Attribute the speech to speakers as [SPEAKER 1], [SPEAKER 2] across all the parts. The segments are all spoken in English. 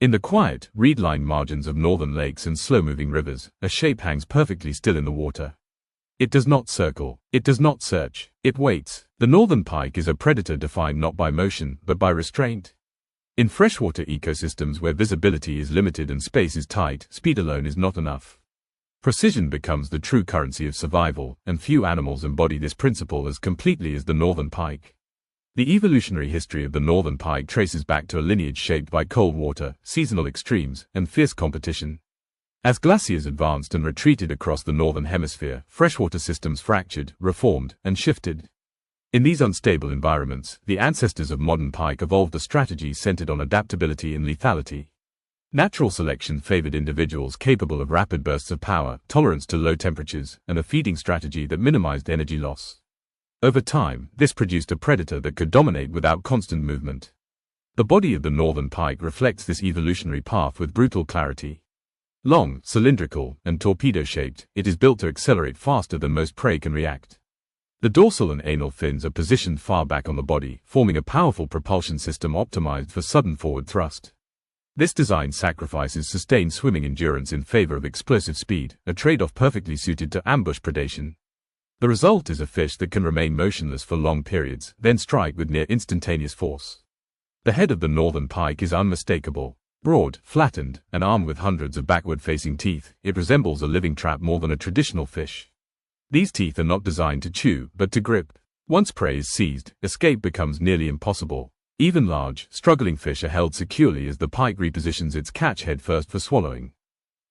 [SPEAKER 1] In the quiet, reed-lined margins of northern lakes and slow-moving rivers, a shape hangs perfectly still in the water. It does not circle, it does not search, it waits. The northern pike is a predator defined not by motion, but by restraint. In freshwater ecosystems where visibility is limited and space is tight, speed alone is not enough. Precision becomes the true currency of survival, and few animals embody this principle as completely as the northern pike. The evolutionary history of the northern pike traces back to a lineage shaped by cold water, seasonal extremes, and fierce competition. As glaciers advanced and retreated across the Northern Hemisphere, freshwater systems fractured, reformed, and shifted. In these unstable environments, the ancestors of modern pike evolved a strategy centered on adaptability and lethality. Natural selection favored individuals capable of rapid bursts of power, tolerance to low temperatures, and a feeding strategy that minimized energy loss. Over time, this produced a predator that could dominate without constant movement. The body of the northern pike reflects this evolutionary path with brutal clarity. Long, cylindrical, and torpedo-shaped, it is built to accelerate faster than most prey can react. The dorsal and anal fins are positioned far back on the body, forming a powerful propulsion system optimized for sudden forward thrust. This design sacrifices sustained swimming endurance in favor of explosive speed, a trade-off perfectly suited to ambush predation. The result is a fish that can remain motionless for long periods, then strike with near instantaneous force. The head of the northern pike is unmistakable. Broad, flattened, and armed with hundreds of backward-facing teeth, it resembles a living trap more than a traditional fish. These teeth are not designed to chew, but to grip. Once prey is seized, escape becomes nearly impossible. Even large, struggling fish are held securely as the pike repositions its catch head first for swallowing.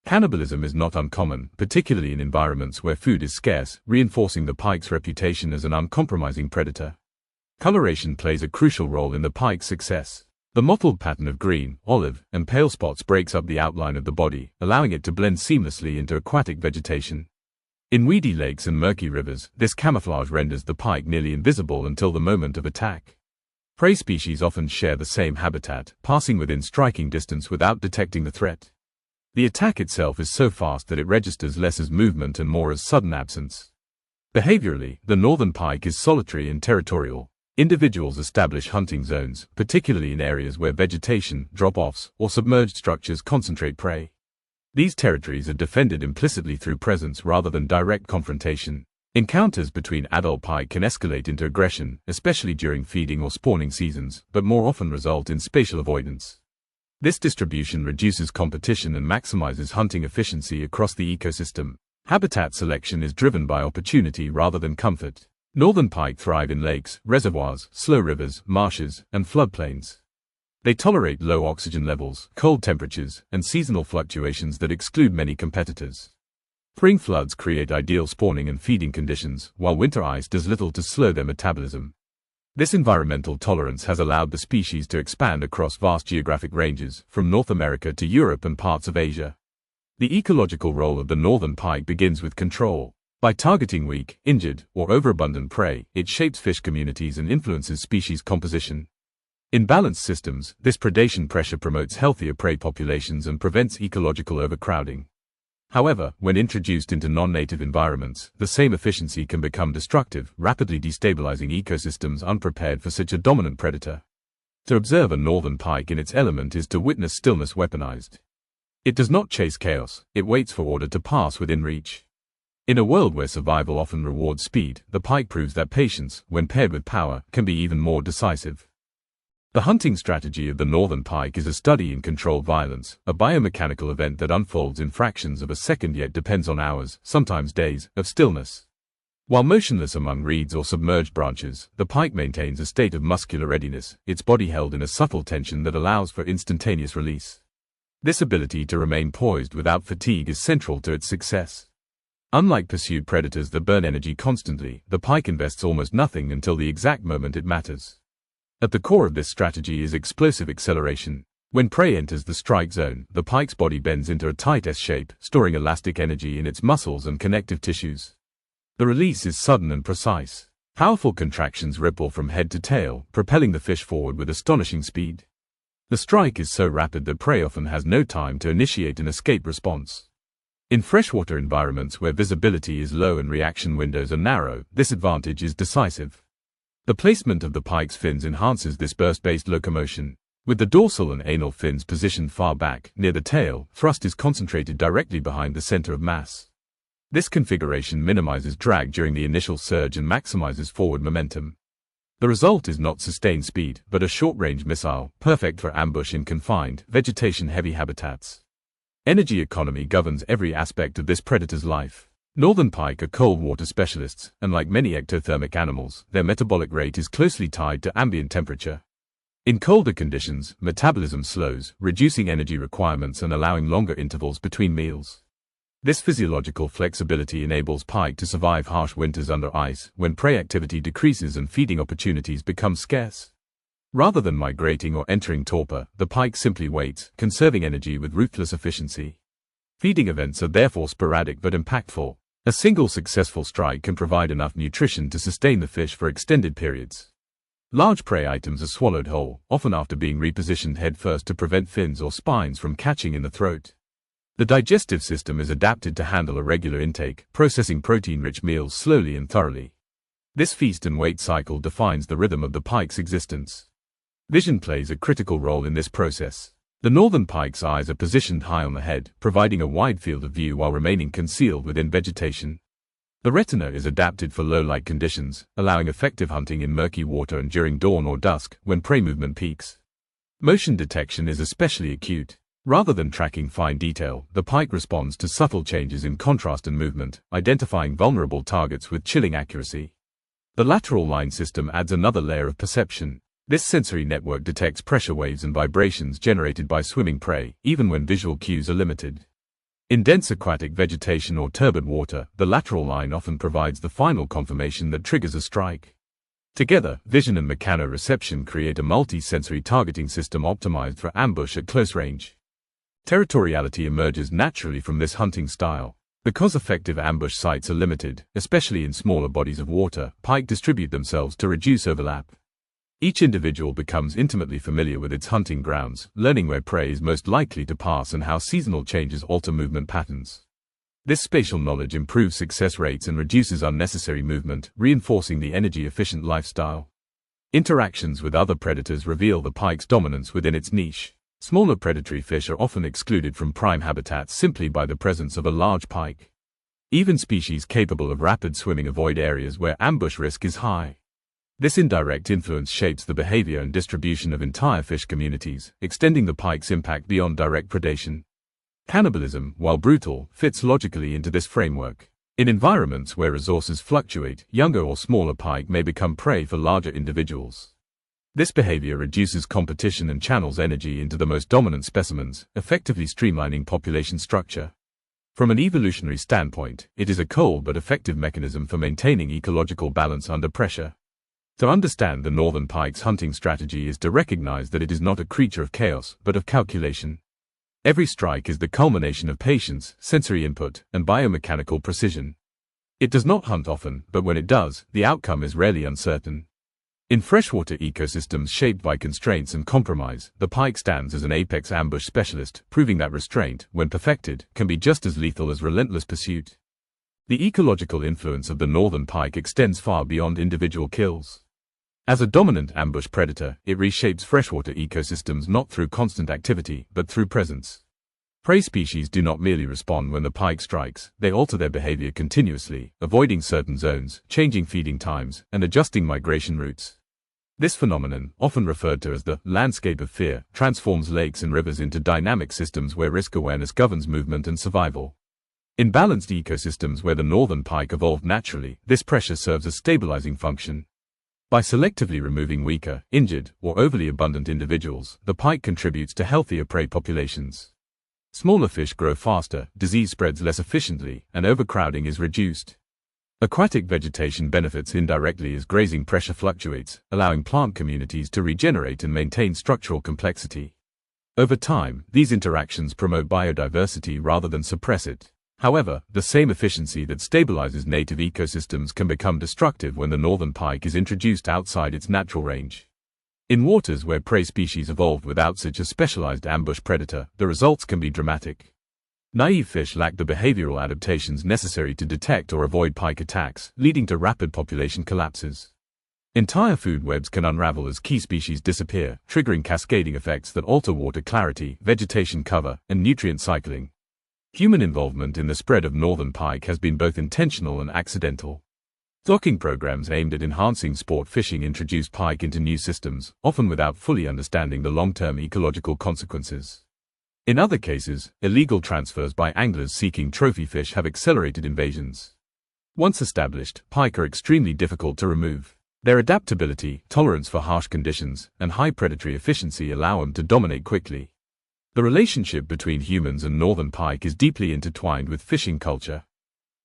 [SPEAKER 1] Cannibalism is not uncommon, particularly in environments where food is scarce, reinforcing the pike's reputation as an uncompromising predator. Coloration plays a crucial role in the pike's success. The mottled pattern of green, olive, and pale spots breaks up the outline of the body, allowing it to blend seamlessly into aquatic vegetation. In weedy lakes and murky rivers, this camouflage renders the pike nearly invisible until the moment of attack. Prey species often share the same habitat, passing within striking distance without detecting the threat. The attack itself is so fast that it registers less as movement and more as sudden absence. Behaviorally, the northern pike is solitary and territorial. Individuals establish hunting zones, particularly in areas where vegetation, drop-offs, or submerged structures concentrate prey. These territories are defended implicitly through presence rather than direct confrontation. Encounters between adult pike can escalate into aggression, especially during feeding or spawning seasons, but more often result in spatial avoidance. This distribution reduces competition and maximizes hunting efficiency across the ecosystem. Habitat selection is driven by opportunity rather than comfort. Northern pike thrive in lakes, reservoirs, slow rivers, marshes, and floodplains. They tolerate low oxygen levels, cold temperatures, and seasonal fluctuations that exclude many competitors. Spring floods create ideal spawning and feeding conditions, while winter ice does little to slow their metabolism. This environmental tolerance has allowed the species to expand across vast geographic ranges, from North America to Europe and parts of Asia. The ecological role of the northern pike begins with control. By targeting weak, injured, or overabundant prey, it shapes fish communities and influences species composition. In balanced systems, this predation pressure promotes healthier prey populations and prevents ecological overcrowding. However, when introduced into non-native environments, the same efficiency can become destructive, rapidly destabilizing ecosystems unprepared for such a dominant predator. To observe a northern pike in its element is to witness stillness weaponized. It does not chase chaos, it waits for order to pass within reach. In a world where survival often rewards speed, the pike proves that patience, when paired with power, can be even more decisive. The hunting strategy of the northern pike is a study in controlled violence, a biomechanical event that unfolds in fractions of a second yet depends on hours, sometimes days, of stillness. While motionless among reeds or submerged branches, the pike maintains a state of muscular readiness, its body held in a subtle tension that allows for instantaneous release. This ability to remain poised without fatigue is central to its success. Unlike pursued predators that burn energy constantly, the pike invests almost nothing until the exact moment it matters. At the core of this strategy is explosive acceleration. When prey enters the strike zone, the pike's body bends into a tight S shape, storing elastic energy in its muscles and connective tissues. The release is sudden and precise. Powerful contractions ripple from head to tail, propelling the fish forward with astonishing speed. The strike is so rapid that prey often has no time to initiate an escape response. In freshwater environments where visibility is low and reaction windows are narrow, this advantage is decisive. The placement of the pike's fins enhances this burst-based locomotion. With the dorsal and anal fins positioned far back, near the tail, thrust is concentrated directly behind the center of mass. This configuration minimizes drag during the initial surge and maximizes forward momentum. The result is not sustained speed, but a short-range missile, perfect for ambush in confined, vegetation-heavy habitats. Energy economy governs every aspect of this predator's life. Northern pike are cold water specialists, and like many ectothermic animals, their metabolic rate is closely tied to ambient temperature. In colder conditions, metabolism slows, reducing energy requirements and allowing longer intervals between meals. This physiological flexibility enables pike to survive harsh winters under ice, when prey activity decreases and feeding opportunities become scarce. Rather than migrating or entering torpor, the pike simply waits, conserving energy with ruthless efficiency. Feeding events are therefore sporadic but impactful. A single successful strike can provide enough nutrition to sustain the fish for extended periods. Large prey items are swallowed whole, often after being repositioned headfirst to prevent fins or spines from catching in the throat. The digestive system is adapted to handle a regular intake, processing protein-rich meals slowly and thoroughly. This feast and wait cycle defines the rhythm of the pike's existence. Vision plays a critical role in this process. The northern pike's eyes are positioned high on the head, providing a wide field of view while remaining concealed within vegetation. The retina is adapted for low light conditions, allowing effective hunting in murky water and during dawn or dusk, when prey movement peaks. Motion detection is especially acute. Rather than tracking fine detail, the pike responds to subtle changes in contrast and movement, identifying vulnerable targets with chilling accuracy. The lateral line system adds another layer of perception. This sensory network detects pressure waves and vibrations generated by swimming prey, even when visual cues are limited. In dense aquatic vegetation or turbid water, the lateral line often provides the final confirmation that triggers a strike. Together, vision and mechanoreception create a multi-sensory targeting system optimized for ambush at close range. Territoriality emerges naturally from this hunting style. Because effective ambush sites are limited, especially in smaller bodies of water, pike distribute themselves to reduce overlap. Each individual becomes intimately familiar with its hunting grounds, learning where prey is most likely to pass and how seasonal changes alter movement patterns. This spatial knowledge improves success rates and reduces unnecessary movement, reinforcing the energy-efficient lifestyle. Interactions with other predators reveal the pike's dominance within its niche. Smaller predatory fish are often excluded from prime habitats simply by the presence of a large pike. Even species capable of rapid swimming avoid areas where ambush risk is high. This indirect influence shapes the behavior and distribution of entire fish communities, extending the pike's impact beyond direct predation. Cannibalism, while brutal, fits logically into this framework. In environments where resources fluctuate, younger or smaller pike may become prey for larger individuals. This behavior reduces competition and channels energy into the most dominant specimens, effectively streamlining population structure. From an evolutionary standpoint, it is a cold but effective mechanism for maintaining ecological balance under pressure. To understand the northern pike's hunting strategy is to recognize that it is not a creature of chaos, but of calculation. Every strike is the culmination of patience, sensory input, and biomechanical precision. It does not hunt often, but when it does, the outcome is rarely uncertain. In freshwater ecosystems shaped by constraints and compromise, the pike stands as an apex ambush specialist, proving that restraint, when perfected, can be just as lethal as relentless pursuit. The ecological influence of the northern pike extends far beyond individual kills. As a dominant ambush predator, it reshapes freshwater ecosystems not through constant activity, but through presence. Prey species do not merely respond when the pike strikes, they alter their behavior continuously, avoiding certain zones, changing feeding times, and adjusting migration routes. This phenomenon, often referred to as the landscape of fear, transforms lakes and rivers into dynamic systems where risk awareness governs movement and survival. In balanced ecosystems where the northern pike evolved naturally, this pressure serves a stabilizing function. By selectively removing weaker, injured, or overly abundant individuals, the pike contributes to healthier prey populations. Smaller fish grow faster, disease spreads less efficiently, and overcrowding is reduced. Aquatic vegetation benefits indirectly as grazing pressure fluctuates, allowing plant communities to regenerate and maintain structural complexity. Over time, these interactions promote biodiversity rather than suppress it. However, the same efficiency that stabilizes native ecosystems can become destructive when the northern pike is introduced outside its natural range. In waters where prey species evolved without such a specialized ambush predator, the results can be dramatic. Naive fish lack the behavioral adaptations necessary to detect or avoid pike attacks, leading to rapid population collapses. Entire food webs can unravel as key species disappear, triggering cascading effects that alter water clarity, vegetation cover, and nutrient cycling. Human involvement in the spread of northern pike has been both intentional and accidental. Docking programs aimed at enhancing sport fishing introduce pike into new systems, often without fully understanding the long-term ecological consequences. In other cases, illegal transfers by anglers seeking trophy fish have accelerated invasions. Once established, pike are extremely difficult to remove. Their adaptability, tolerance for harsh conditions, and high predatory efficiency allow them to dominate quickly. The relationship between humans and northern pike is deeply intertwined with fishing culture.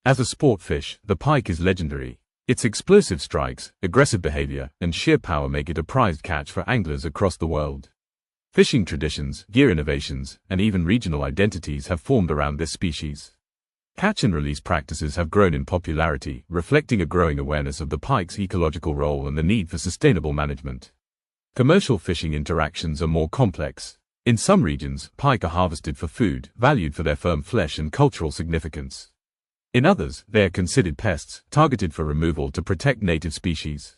[SPEAKER 1] As a sport fish, the pike is legendary. Its explosive strikes, aggressive behavior, and sheer power make it a prized catch for anglers across the world. Fishing traditions, gear innovations, and even regional identities have formed around this species. Catch and release practices have grown in popularity, reflecting a growing awareness of the pike's ecological role and the need for sustainable management. Commercial fishing interactions are more complex. In some regions, pike are harvested for food, valued for their firm flesh and cultural significance. In others, they are considered pests, targeted for removal to protect native species.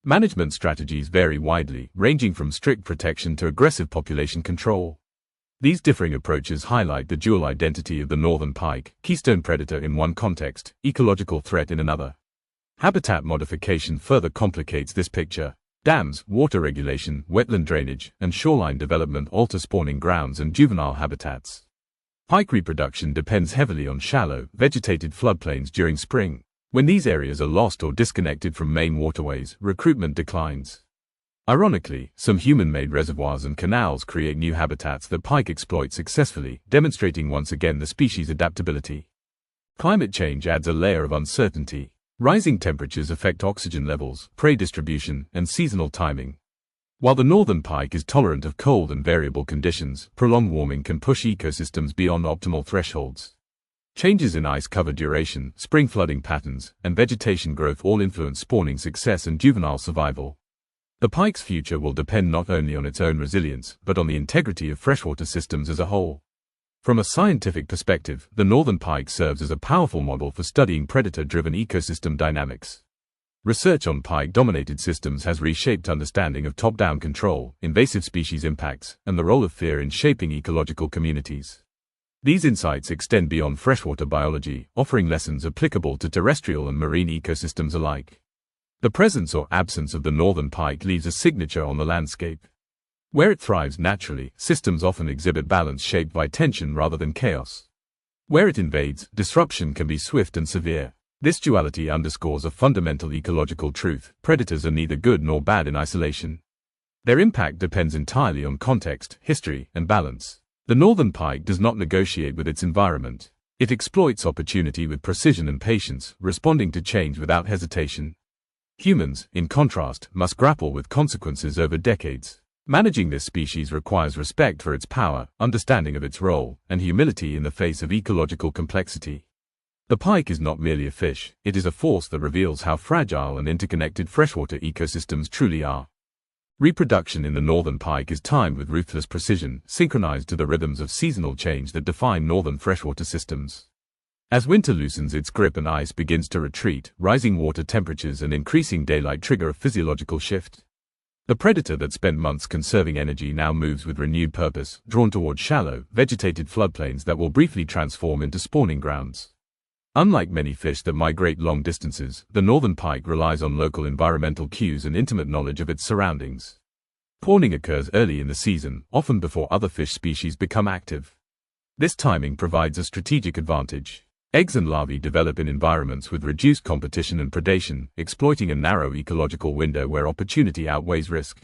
[SPEAKER 1] Management strategies vary widely, ranging from strict protection to aggressive population control. These differing approaches highlight the dual identity of the northern pike, keystone predator in one context, ecological threat in another. Habitat modification further complicates this picture. Dams, water regulation, wetland drainage, and shoreline development alter spawning grounds and juvenile habitats. Pike reproduction depends heavily on shallow, vegetated floodplains during spring. When these areas are lost or disconnected from main waterways, recruitment declines. Ironically, some human-made reservoirs and canals create new habitats that pike exploit successfully, demonstrating once again the species' adaptability. Climate change adds a layer of uncertainty. Rising temperatures affect oxygen levels, prey distribution, and seasonal timing. While the northern pike is tolerant of cold and variable conditions, prolonged warming can push ecosystems beyond optimal thresholds. Changes in ice cover duration, spring flooding patterns, and vegetation growth all influence spawning success and juvenile survival. The pike's future will depend not only on its own resilience, but on the integrity of freshwater systems as a whole. From a scientific perspective, the northern pike serves as a powerful model for studying predator-driven ecosystem dynamics. Research on pike-dominated systems has reshaped understanding of top-down control, invasive species impacts, and the role of fear in shaping ecological communities. These insights extend beyond freshwater biology, offering lessons applicable to terrestrial and marine ecosystems alike. The presence or absence of the northern pike leaves a signature on the landscape. Where it thrives naturally, systems often exhibit balance shaped by tension rather than chaos. Where it invades, disruption can be swift and severe. This duality underscores a fundamental ecological truth: predators are neither good nor bad in isolation. Their impact depends entirely on context, history, and balance. The northern pike does not negotiate with its environment. It exploits opportunity with precision and patience, responding to change without hesitation. Humans, in contrast, must grapple with consequences over decades. Managing this species requires respect for its power, understanding of its role, and humility in the face of ecological complexity. The pike is not merely a fish, it is a force that reveals how fragile and interconnected freshwater ecosystems truly are. Reproduction in the northern pike is timed with ruthless precision, synchronized to the rhythms of seasonal change that define northern freshwater systems. As winter loosens its grip and ice begins to retreat, rising water temperatures and increasing daylight trigger a physiological shift. The predator that spent months conserving energy now moves with renewed purpose, drawn toward shallow, vegetated floodplains that will briefly transform into spawning grounds. Unlike many fish that migrate long distances, the northern pike relies on local environmental cues and intimate knowledge of its surroundings. Spawning occurs early in the season, often before other fish species become active. This timing provides a strategic advantage. Eggs and larvae develop in environments with reduced competition and predation, exploiting a narrow ecological window where opportunity outweighs risk.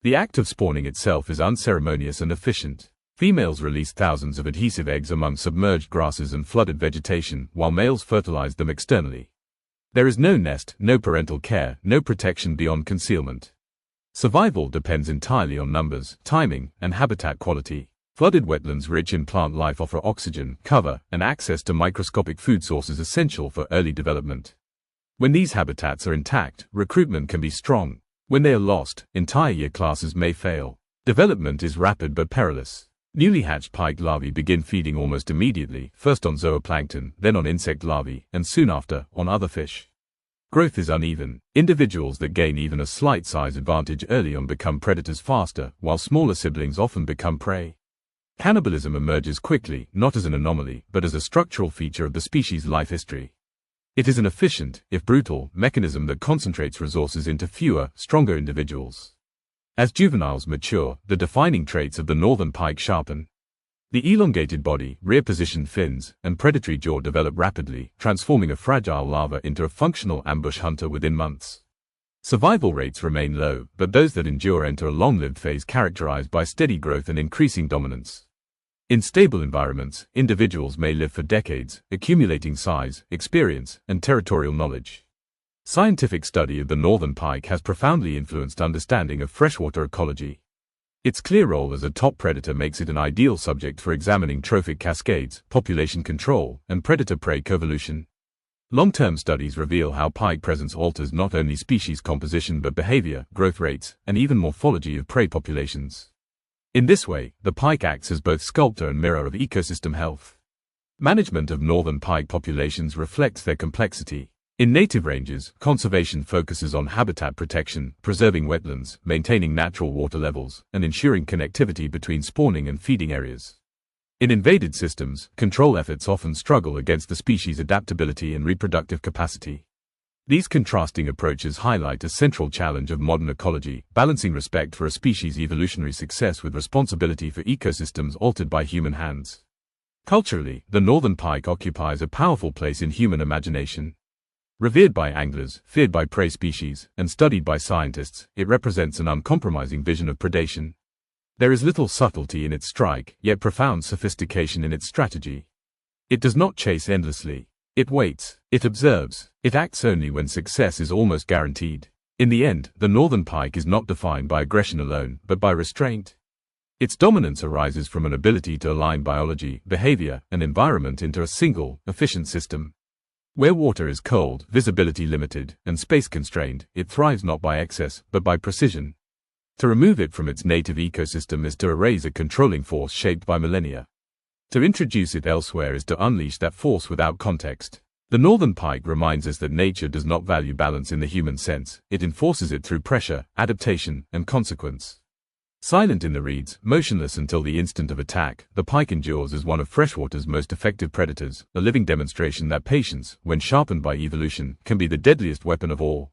[SPEAKER 1] The act of spawning itself is unceremonious and efficient. Females release thousands of adhesive eggs among submerged grasses and flooded vegetation, while males fertilize them externally. There is no nest, no parental care, no protection beyond concealment. Survival depends entirely on numbers, timing, and habitat quality. Flooded wetlands rich in plant life offer oxygen, cover, and access to microscopic food sources essential for early development. When these habitats are intact, recruitment can be strong. When they are lost, entire year classes may fail. Development is rapid but perilous. Newly hatched pike larvae begin feeding almost immediately, first on zooplankton, then on insect larvae, and soon after, on other fish. Growth is uneven. Individuals that gain even a slight size advantage early on become predators faster, while smaller siblings often become prey. Cannibalism emerges quickly, not as an anomaly, but as a structural feature of the species' life history. It is an efficient, if brutal, mechanism that concentrates resources into fewer, stronger individuals. As juveniles mature, the defining traits of the northern pike sharpen. The elongated body, rear-positioned fins, and predatory jaw develop rapidly, transforming a fragile larva into a functional ambush hunter within months. Survival rates remain low, but those that endure enter a long-lived phase characterized by steady growth and increasing dominance. In stable environments, individuals may live for decades, accumulating size, experience, and territorial knowledge. Scientific study of the northern pike has profoundly influenced understanding of freshwater ecology. Its clear role as a top predator makes it an ideal subject for examining trophic cascades, population control, and predator-prey coevolution. Long-term studies reveal how pike presence alters not only species composition but behavior, growth rates, and even morphology of prey populations. In this way, the pike acts as both sculptor and mirror of ecosystem health. Management of northern pike populations reflects their complexity. In native ranges, conservation focuses on habitat protection, preserving wetlands, maintaining natural water levels, and ensuring connectivity between spawning and feeding areas. In invaded systems, control efforts often struggle against the species' adaptability and reproductive capacity. These contrasting approaches highlight a central challenge of modern ecology, balancing respect for a species' evolutionary success with responsibility for ecosystems altered by human hands. Culturally, the northern pike occupies a powerful place in human imagination. Revered by anglers, feared by prey species, and studied by scientists, it represents an uncompromising vision of predation. There is little subtlety in its strike, yet profound sophistication in its strategy. It does not chase endlessly. It waits, it observes, it acts only when success is almost guaranteed. In the end, the northern pike is not defined by aggression alone, but by restraint. Its dominance arises from an ability to align biology, behavior, and environment into a single, efficient system. Where water is cold, visibility limited, and space constrained, it thrives not by excess, but by precision. To remove it from its native ecosystem is to erase a controlling force shaped by millennia. To introduce it elsewhere is to unleash that force without context. The northern pike reminds us that nature does not value balance in the human sense, it enforces it through pressure, adaptation, and consequence. Silent in the reeds, motionless until the instant of attack, the pike endures as one of freshwater's most effective predators, a living demonstration that patience, when sharpened by evolution, can be the deadliest weapon of all.